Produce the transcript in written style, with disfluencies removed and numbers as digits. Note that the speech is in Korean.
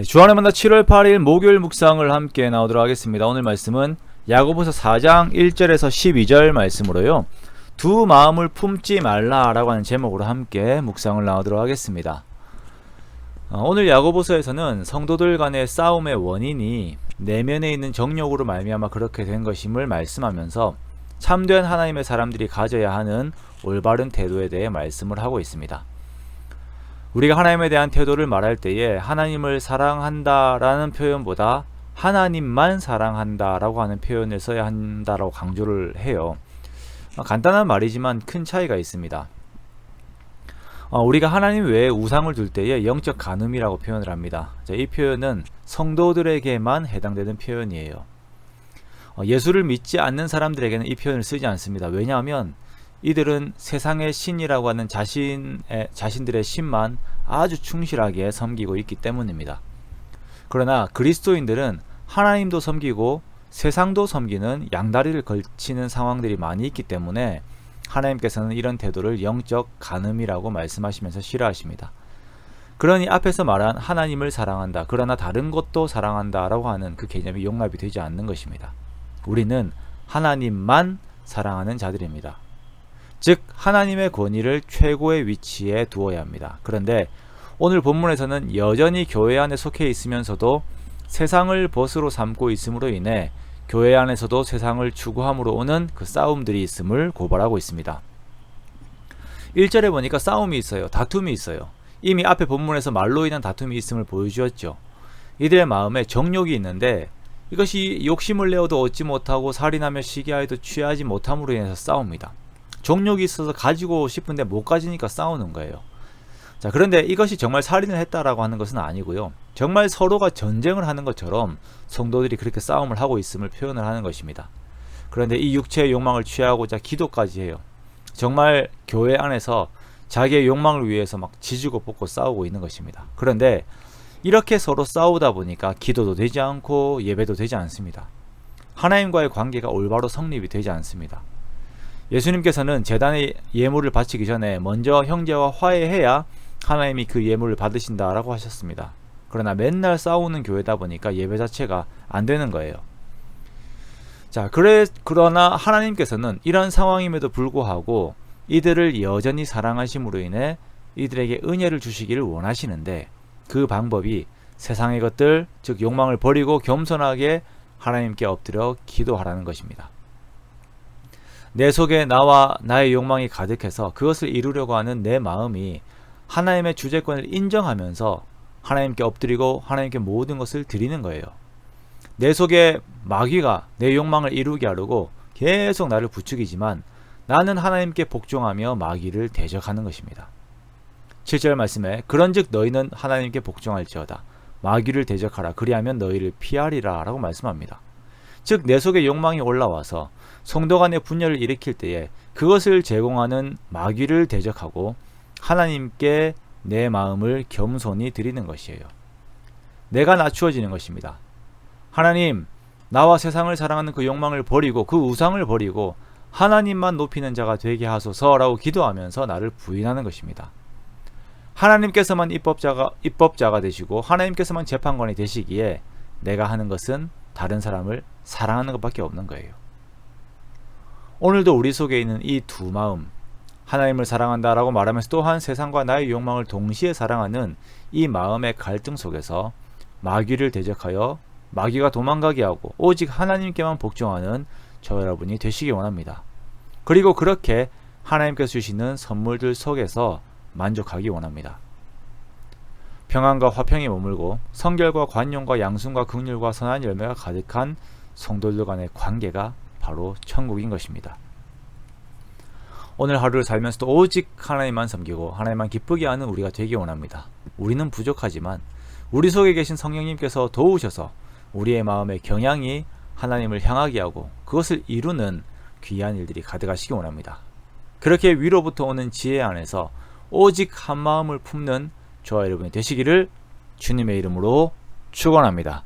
주안의 만나 7월 8일 목요일 묵상을 함께 나오도록 하겠습니다. 오늘 말씀은 야고보서 4장 1절에서 12절 말씀으로요. 두 마음을 품지 말라라고 하는 제목으로 함께 묵상을 나오도록 하겠습니다. 오늘 야고보서에서는 성도들 간의 싸움의 원인이 내면에 있는 정욕으로 말미암아 그렇게 된 것임을 말씀하면서 참된 하나님의 사람들이 가져야 하는 올바른 태도에 대해 말씀을 하고 있습니다. 우리가 하나님에 대한 태도를 말할 때에 하나님을 사랑한다라는 표현보다 하나님만 사랑한다라고 하는 표현을 써야 한다라고 강조를 해요. 간단한 말이지만 큰 차이가 있습니다. 우리가 하나님 외에 우상을 둘 때에 영적 간음이라고 표현을 합니다. 이 표현은 성도들에게만 해당되는 표현이에요. 예수를 믿지 않는 사람들에게는 이 표현을 쓰지 않습니다. 왜냐하면 이들은 세상의 신이라고 하는 자신들의 신만 아주 충실하게 섬기고 있기 때문입니다. 그러나 그리스도인들은 하나님도 섬기고 세상도 섬기는 양다리를 걸치는 상황들이 많이 있기 때문에 하나님께서는 이런 태도를 영적 간음이라고 말씀하시면서 싫어하십니다. 그러니 앞에서 말한 하나님을 사랑한다, 그러나 다른 것도 사랑한다 라고 하는 그 개념이 용납이 되지 않는 것입니다. 우리는 하나님만 사랑하는 자들입니다. 즉 하나님의 권위를 최고의 위치에 두어야 합니다. 그런데 오늘 본문에서는 여전히 교회 안에 속해 있으면서도 세상을 벗으로 삼고 있음으로 인해 교회 안에서도 세상을 추구함으로 오는 그 싸움들이 있음을 고발하고 있습니다. 1절에 보니까 싸움이 있어요. 다툼이 있어요. 이미 앞에 본문에서 말로 인한 다툼이 있음을 보여주었죠. 이들의 마음에 정욕이 있는데 이것이 욕심을 내어도 얻지 못하고 살인하며 시기하여도 취하지 못함으로 인해서 싸웁니다. 정욕이 있어서 가지고 싶은데 못 가지니까 싸우는 거예요. 자, 그런데 이것이 정말 살인을 했다라고 하는 것은 아니고요. 정말 서로가 전쟁을 하는 것처럼 성도들이 그렇게 싸움을 하고 있음을 표현을 하는 것입니다. 그런데 이 육체의 욕망을 취하고자 기도까지 해요. 정말 교회 안에서 자기의 욕망을 위해서 막 지지고 볶고 싸우고 있는 것입니다. 그런데 이렇게 서로 싸우다 보니까 기도도 되지 않고 예배도 되지 않습니다. 하나님과의 관계가 올바로 성립이 되지 않습니다. 예수님께서는 제단의 예물을 바치기 전에 먼저 형제와 화해해야 하나님이 그 예물을 받으신다라고 하셨습니다. 그러나 맨날 싸우는 교회다 보니까 예배 자체가 안 되는 거예요. 자, 그러나 하나님께서는 이런 상황임에도 불구하고 이들을 여전히 사랑하심으로 인해 이들에게 은혜를 주시기를 원하시는데 그 방법이 세상의 것들, 즉 욕망을 버리고 겸손하게 하나님께 엎드려 기도하라는 것입니다. 내 속에 나와 나의 욕망이 가득해서 그것을 이루려고 하는 내 마음이 하나님의 주재권을 인정하면서 하나님께 엎드리고 하나님께 모든 것을 드리는 거예요. 내 속에 마귀가 내 욕망을 이루게 하려고 계속 나를 부추기지만 나는 하나님께 복종하며 마귀를 대적하는 것입니다. 7절 말씀에 그런즉 너희는 하나님께 복종할지어다 마귀를 대적하라 그리하면 너희를 피하리라 라고 말씀합니다. 즉 내 속에 욕망이 올라와서 성도 간의 분열을 일으킬 때에 그것을 제공하는 마귀를 대적하고 하나님께 내 마음을 겸손히 드리는 것이에요. 내가 낮추어지는 것입니다. 하나님, 나와 세상을 사랑하는 그 욕망을 버리고 그 우상을 버리고 하나님만 높이는 자가 되게 하소서라고 기도하면서 나를 부인하는 것입니다. 하나님께서만 입법자가 되시고 하나님께서만 재판관이 되시기에 내가 하는 것은 다른 사람을 사랑하는 것밖에 없는 거예요. 오늘도 우리 속에 있는 이 두 마음, 하나님을 사랑한다라고 말하면서 또한 세상과 나의 욕망을 동시에 사랑하는 이 마음의 갈등 속에서 마귀를 대적하여 마귀가 도망가게 하고 오직 하나님께만 복종하는 저 여러분이 되시기 원합니다. 그리고 그렇게 하나님께서 주시는 선물들 속에서 만족하기 원합니다. 평안과 화평이 머물고 성결과 관용과 양순과 긍휼과 선한 열매가 가득한 성도들 간의 관계가 바로 천국인 것입니다. 오늘 하루를 살면서도 오직 하나님만 섬기고 하나님만 기쁘게 하는 우리가 되기 원합니다. 우리는 부족하지만 우리 속에 계신 성령님께서 도우셔서 우리의 마음의 경향이 하나님을 향하게 하고 그것을 이루는 귀한 일들이 가득하시기 원합니다. 그렇게 위로부터 오는 지혜 안에서 오직 한 마음을 품는 저와 여러분이 되시기를 주님의 이름으로 축원합니다.